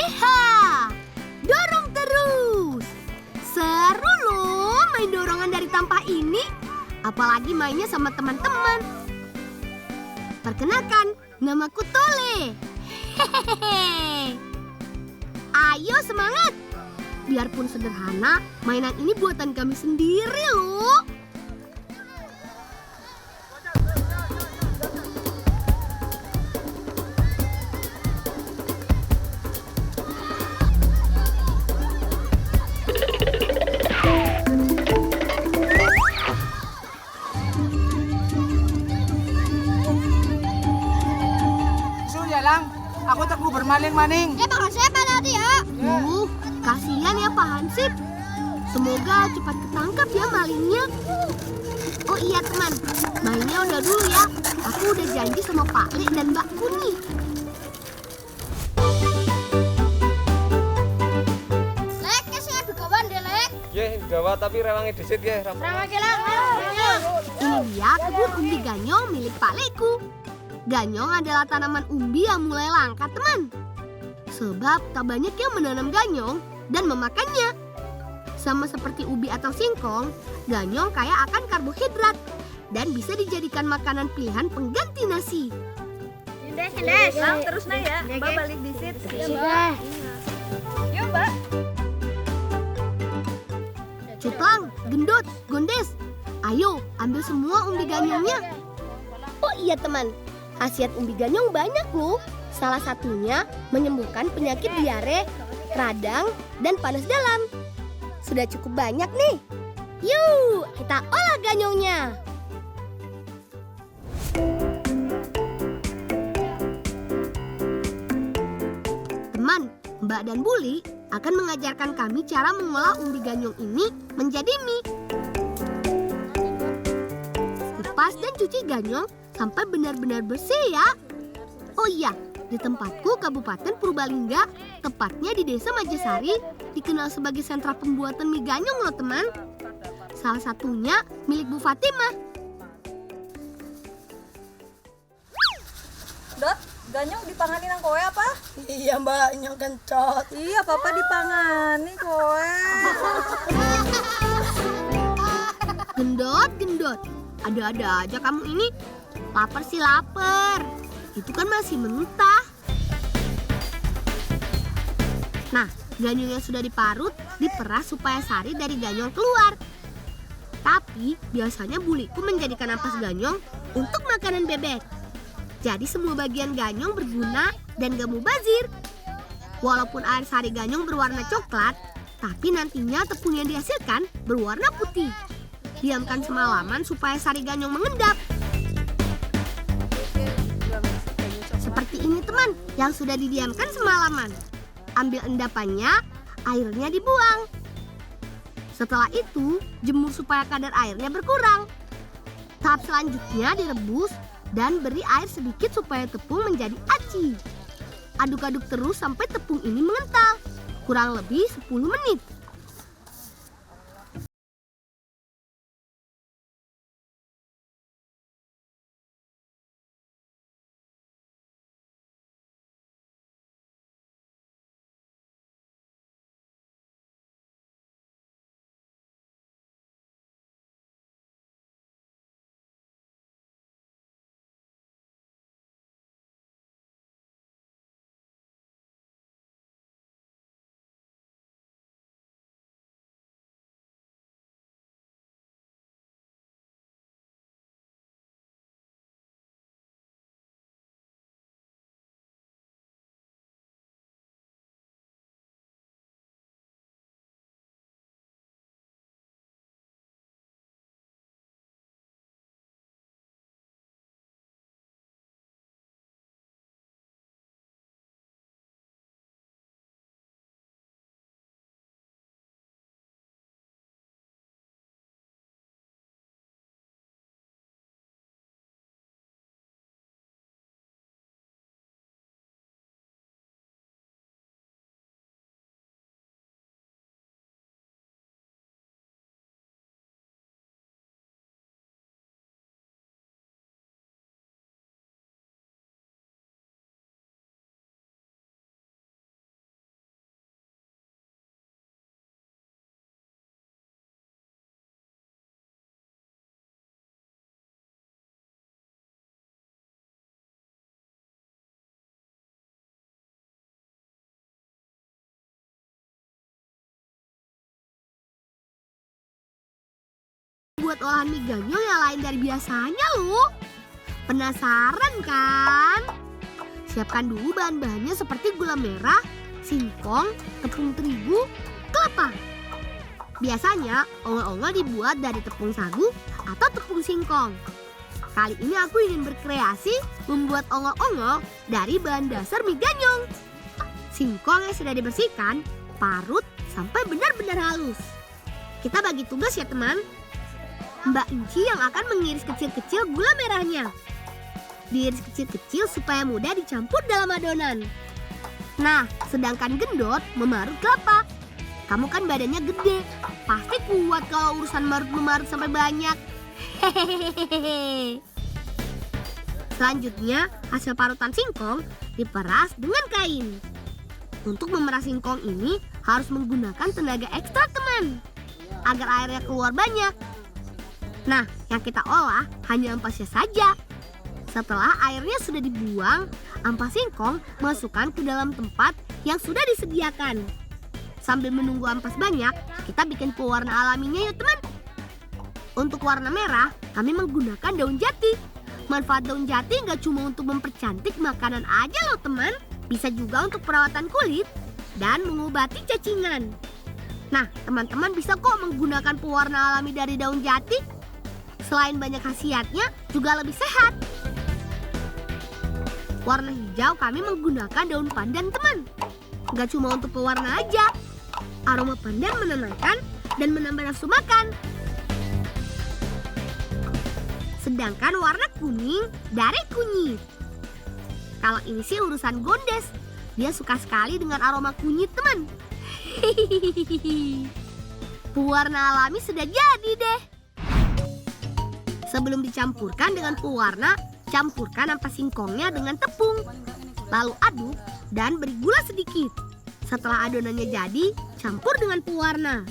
Iha! Dorong terus. Seru loh main dorongan dari tampah ini. Apalagi mainnya sama teman-teman. Perkenalkan, namaku Tole. Hehehe. Ayo semangat. Biarpun sederhana, mainan ini buatan kami sendiri loh. Surya lang, aku teku bermaling-maling. Ya bakal siapa nanti ya? Kasihan ya Pak Hansip. Semoga cepat ketangkap ya malingnya. Oh iya teman, mainnya udah dulu ya. Aku udah janji sama Pak Li dan Mbak Kuni. Lek, kasih begawan deh, Lek. Ye, gawa tapi rewangi disit ye. Ramah gelap, ayo. Ini dia kebun umbi ganyong milik Pak Leku. Ganyong adalah tanaman umbi yang mulai langka teman. Sebab tak banyak yang menanam ganyong dan memakannya. Sama seperti ubi atau singkong, ganyong kaya akan karbohidrat dan bisa dijadikan makanan pilihan pengganti nasi. Indes, lang terus na ya. Mbak balik di sit. Iya. Yuk, Mbak. Cuplang, gendut, gondes. Ayo, ambil semua umbi ganyongnya. Oh iya teman, khasiat umbi ganyong banyak loh. Salah satunya menyembuhkan penyakit diare, radang, dan panas dalam. Sudah cukup banyak nih. Yuk, kita olah ganyongnya. Teman, Mbak dan Buli akan mengajarkan kami cara mengolah umbi ganyong ini menjadi mie. Kupas dan cuci ganyong sampai benar-benar bersih ya. Oh iya, di tempatku Kabupaten Purbalingga, tepatnya di Desa Majasari, dikenal sebagai sentra pembuatan mie ganyong loh teman. Salah satunya milik Bu Fatimah. Dot, ganyong dipangani nang kowe apa? Iya mbak, nyong kencot. Iya, papa dipangani kowe. Gendot, ada-ada aja kamu ini. Lapar sih lapar. Itu kan masih mentah. Nah, ganyong yang sudah diparut diperas supaya sari dari ganyong keluar. Tapi biasanya buliku menjadikan ampas ganyong untuk makanan bebek. Jadi semua bagian ganyong berguna dan gak mubazir. Walaupun air sari ganyong berwarna coklat, tapi nantinya tepung yang dihasilkan berwarna putih. Diamkan semalaman supaya sari ganyong mengendap. Seperti ini teman, yang sudah didiamkan semalaman. Ambil endapannya, airnya dibuang. Setelah itu, jemur supaya kadar airnya berkurang. Tahap selanjutnya direbus dan beri air sedikit supaya tepung menjadi aci. Aduk-aduk terus sampai tepung ini mengental. Kurang lebih 10 menit. buat olahan mie ganyong yang lain dari biasanya loh. Penasaran kan? Siapkan dulu bahan-bahannya seperti gula merah, singkong, tepung terigu, kelapa. Biasanya ongol-ongol dibuat dari tepung sagu atau tepung singkong. Kali ini aku ingin berkreasi membuat ongol-ongol dari bahan dasar mie ganyong. Singkong yang sudah dibersihkan, parut sampai benar-benar halus. Kita bagi tugas ya teman. Mbak Inci yang akan mengiris kecil-kecil gula merahnya. Diiris kecil-kecil supaya mudah dicampur dalam adonan. Nah, sedangkan gendot memarut kelapa. Kamu kan badannya gede, pasti kuat kalau urusan marut-memarut sampai banyak. Hehehe. Selanjutnya, hasil parutan singkong diperas dengan kain. Untuk memeras singkong ini harus menggunakan tenaga ekstra teman, agar airnya keluar banyak. Nah, yang kita olah hanya ampasnya saja. Setelah airnya sudah dibuang, ampas singkong masukkan ke dalam tempat yang sudah disediakan. Sambil menunggu ampas banyak, kita bikin pewarna alaminya yuk teman. Untuk warna merah, kami menggunakan daun jati. Manfaat daun jati nggak cuma untuk mempercantik makanan aja loh teman. Bisa juga untuk perawatan kulit dan mengobati cacingan. Nah, teman-teman bisa kok menggunakan pewarna alami dari daun jati. Selain banyak khasiatnya, juga lebih sehat. Warna hijau kami menggunakan daun pandan teman. Nggak cuma untuk pewarna aja. Aroma pandan menenangkan dan menambah nafsu makan. Sedangkan warna kuning dari kunyit. Kalau ini sih urusan Gondes. Dia suka sekali dengan aroma kunyit teman. Pewarna alami sudah jadi deh. Sebelum dicampurkan dengan pewarna, campurkan ampas singkongnya dengan tepung. Lalu aduk dan beri gula sedikit. Setelah adonannya jadi, campur dengan pewarna.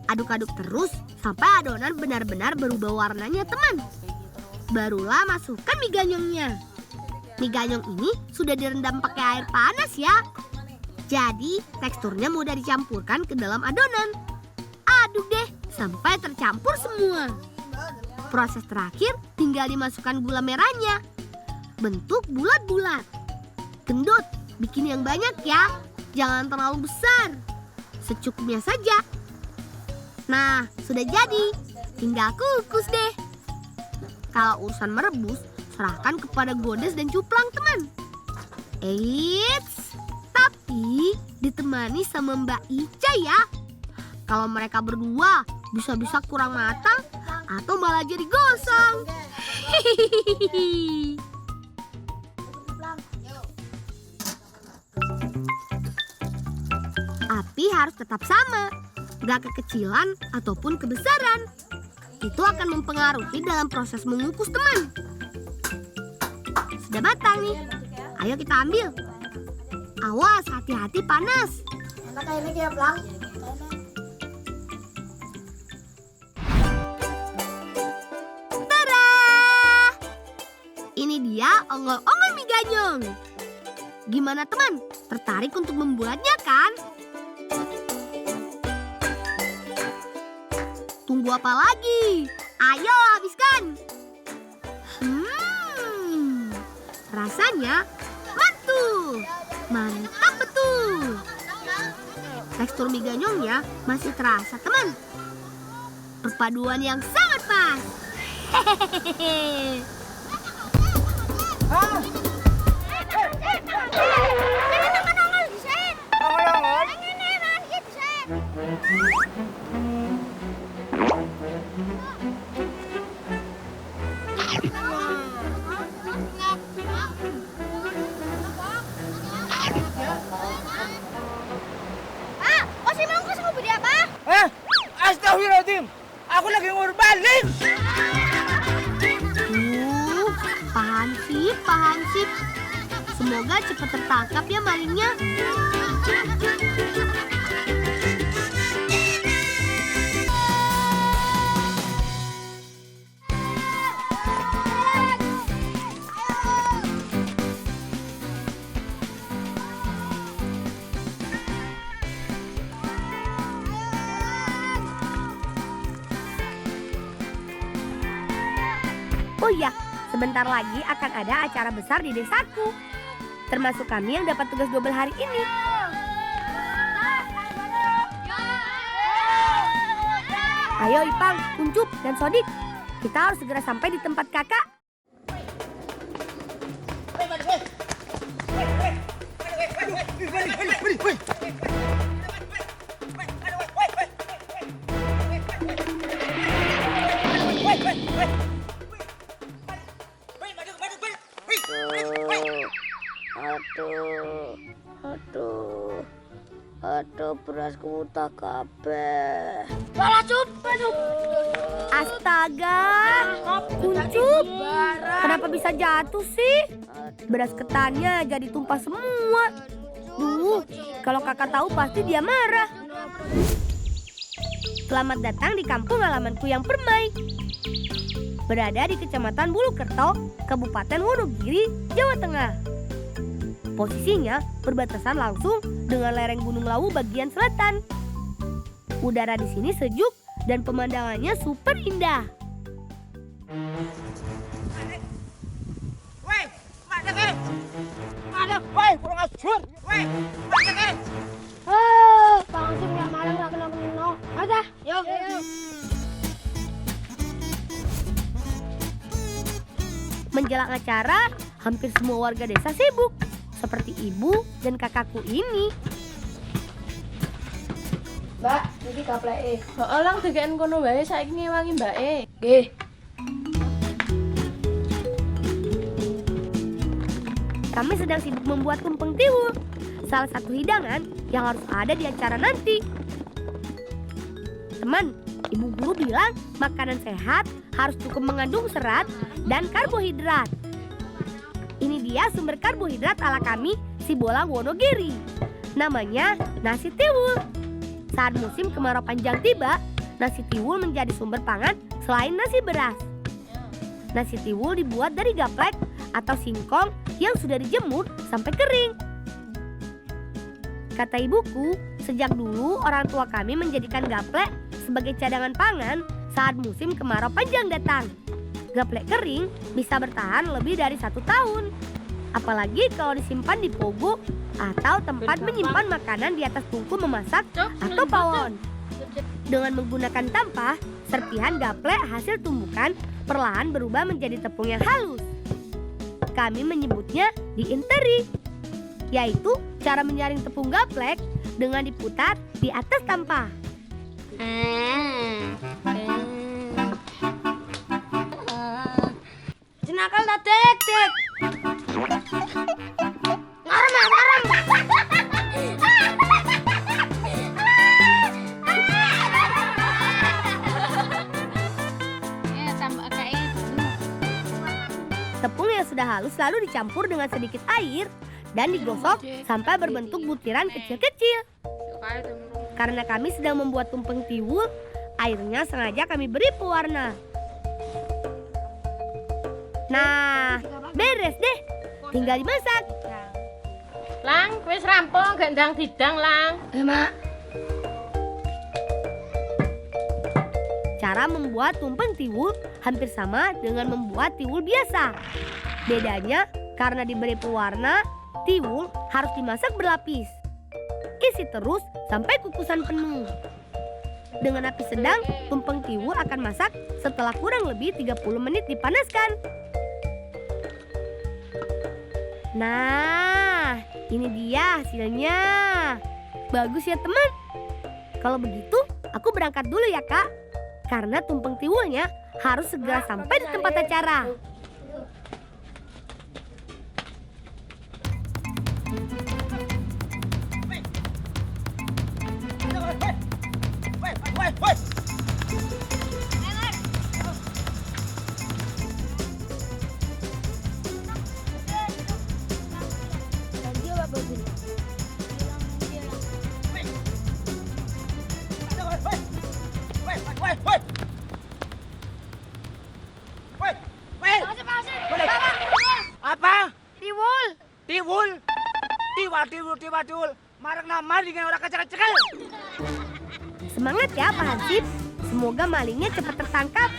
Aduk-aduk terus sampai adonan benar-benar berubah warnanya teman. Barulah masukkan mie ganyongnya. Mie ganyong ini sudah direndam pakai air panas ya. Jadi teksturnya mudah dicampurkan ke dalam adonan. Aduk deh sampai tercampur semua. Proses terakhir tinggal dimasukkan gula merahnya. Bentuk bulat-bulat. Gendut, bikin yang banyak ya. Jangan terlalu besar. Secukupnya saja. Nah, sudah jadi. Tinggal kukus deh. Kalau urusan merebus, serahkan kepada Gondes dan Cuplang teman. Eits, tapi ditemani sama Mbak Ica ya. Kalau mereka berdua bisa-bisa kurang matang atau malah jadi gosong. Api harus tetap sama, gak kekecilan ataupun kebesaran. Itu akan mempengaruhi dalam proses mengukus teman. Sudah matang nih, ayo kita ambil. Awas, hati-hati panas. Enak kayak ini ya, Plang. Tada! Ini dia ongol-ongol mie ganyong. Gimana teman? Tertarik untuk membuatnya kan? Tunggu apa lagi? Ayo habiskan. Rasanya mantul. Mantap betul. Tekstur mie ganyongnya masih terasa teman. Perpaduan yang sangat pas. Hehehe. Astagfirullahaladzim, aku lagi ngurbalin. Pak Hansip. Semoga cepat tertangkap ya malingnya. sebentar lagi akan ada acara besar di desaku. Termasuk kami yang dapat tugas double hari ini. Ayo Ipang, Kuncup, dan Sodik. Kita harus segera sampai di tempat kakak. Aduh, berasku tak kabeh. Astaga, Kuncup, kenapa bisa jatuh sih? Beras ketannya jadi tumpah semua. Duh, kalau kakak tahu pasti dia marah. Selamat datang di kampung halamanku yang permai. Berada di Kecamatan Bulukerto, Kabupaten Wonogiri, Jawa Tengah. Posisinya berbatasan langsung dengan lereng Gunung Lawu bagian selatan. Udara di sini sejuk dan pemandangannya super indah. Woi, mana ke? Mana? Woi, kurang ajar. Woi, mana ke? Bang Hansip nggak malam nggak kena. Ada, yuk. Menjelang acara, hampir semua warga desa sibuk. Seperti ibu dan kakakku ini. Mbak, iki gapleke. Heeh lang dikeken kono wae saiki ngewangi mbake. Nggih. Kami sedang sibuk membuat tumpeng tiwul, salah satu hidangan yang harus ada di acara nanti. Teman, ibu guru bilang makanan sehat harus cukup mengandung serat dan karbohidrat. Ini dia sumber karbohidrat ala kami, Sibolang Wonogiri. Namanya nasi tiwul. Saat musim kemarau panjang tiba, nasi tiwul menjadi sumber pangan selain nasi beras. Nasi tiwul dibuat dari gaplek atau singkong yang sudah dijemur sampai kering. Kata ibuku, sejak dulu orang tua kami menjadikan gaplek sebagai cadangan pangan saat musim kemarau panjang datang. Gaplek kering bisa bertahan lebih dari 1 tahun. Apalagi kalau disimpan di pogo atau tempat menyimpan makanan di atas tungku memasak atau pawon. Dengan menggunakan tampah, serpihan gaplek hasil tumbukan perlahan berubah menjadi tepung yang halus. Kami menyebutnya diinteri, yaitu cara menyaring tepung gaplek dengan diputar di atas tampah. Nakal dah dek. Ngarem. Tepung yang sudah halus lalu dicampur dengan sedikit air dan digosok sampai berbentuk butiran kecil-kecil. Karena kami sedang membuat tumpeng tiwul, airnya sengaja kami beri pewarna. Nah, beres deh. Tinggal dimasak. Lang, wis rampung gendang didang lang. Mak. Cara membuat tumpeng tiwul hampir sama dengan membuat tiwul biasa. Bedanya karena diberi pewarna, tiwul harus dimasak berlapis. Isi terus sampai kukusan penuh. Dengan api sedang, tumpeng tiwul akan masak setelah kurang lebih 30 menit dipanaskan. Nah, ini dia hasilnya. Bagus ya teman. Kalau begitu, aku berangkat dulu ya kak. Karena tumpeng tiwulnya harus segera sampai di tempat acara. Woi. Apa? Tiwul. Tiwul. Marek nama dengan orang kecil-kecil. Semangat ya Pak Hansip. Semoga malingnya cepat tertangkap.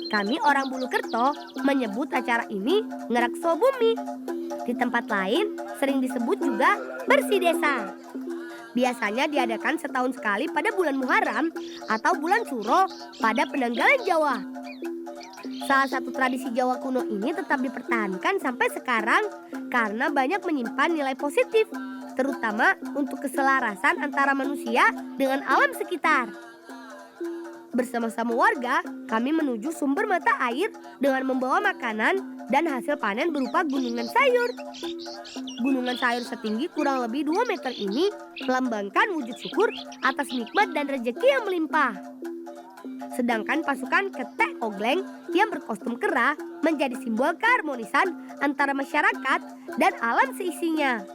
kami orang Bulukerto menyebut acara ini Ngerekso Bumi. Di tempat lain sering disebut juga Bersih Desa. Biasanya diadakan setahun sekali pada bulan Muharram atau bulan Suro pada penanggalan Jawa. Salah satu tradisi Jawa kuno ini tetap dipertahankan sampai sekarang karena banyak menyimpan nilai positif, terutama untuk keselarasan antara manusia dengan alam sekitar. Bersama-sama warga, kami menuju sumber mata air dengan membawa makanan dan hasil panen berupa gunungan sayur. Gunungan sayur setinggi kurang lebih 2 meter ini melambangkan wujud syukur atas nikmat dan rezeki yang melimpah. Sedangkan pasukan Ketek Ogleng yang berkostum kera menjadi simbol keharmonisan antara masyarakat dan alam seisinya.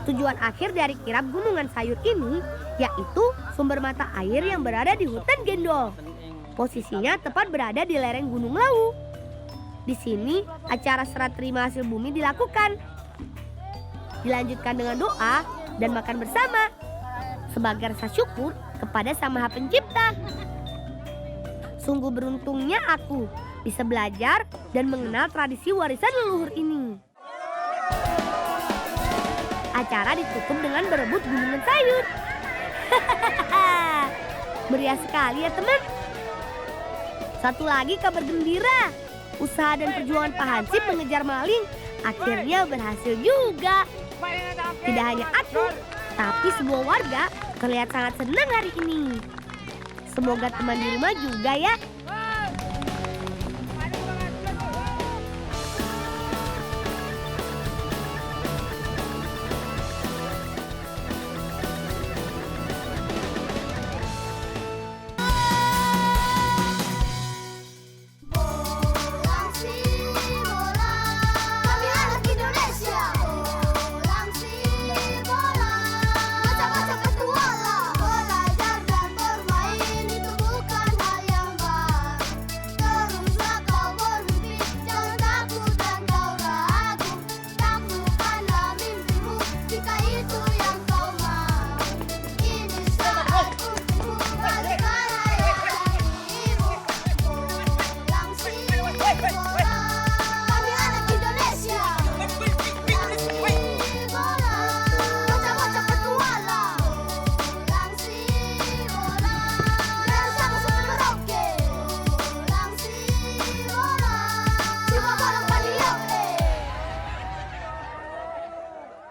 Tujuan akhir dari kirap gunungan sayur ini yaitu sumber mata air yang berada di hutan Gendol. Posisinya tepat berada di lereng Gunung Lawu. Di sini acara serah terima hasil bumi dilakukan. Dilanjutkan dengan doa dan makan bersama sebagai rasa syukur kepada Sang Maha Pencipta. Sungguh beruntungnya aku bisa belajar dan mengenal tradisi warisan leluhur ini. Acara ditutup dengan berebut gunungan sayur. Meriah sekali ya teman. Satu lagi kabar gembira. Usaha dan perjuangan Pak Hansip mengejar maling akhirnya berhasil juga. Tidak hanya aku, tapi semua warga terlihat sangat senang hari ini. Semoga teman di rumah juga ya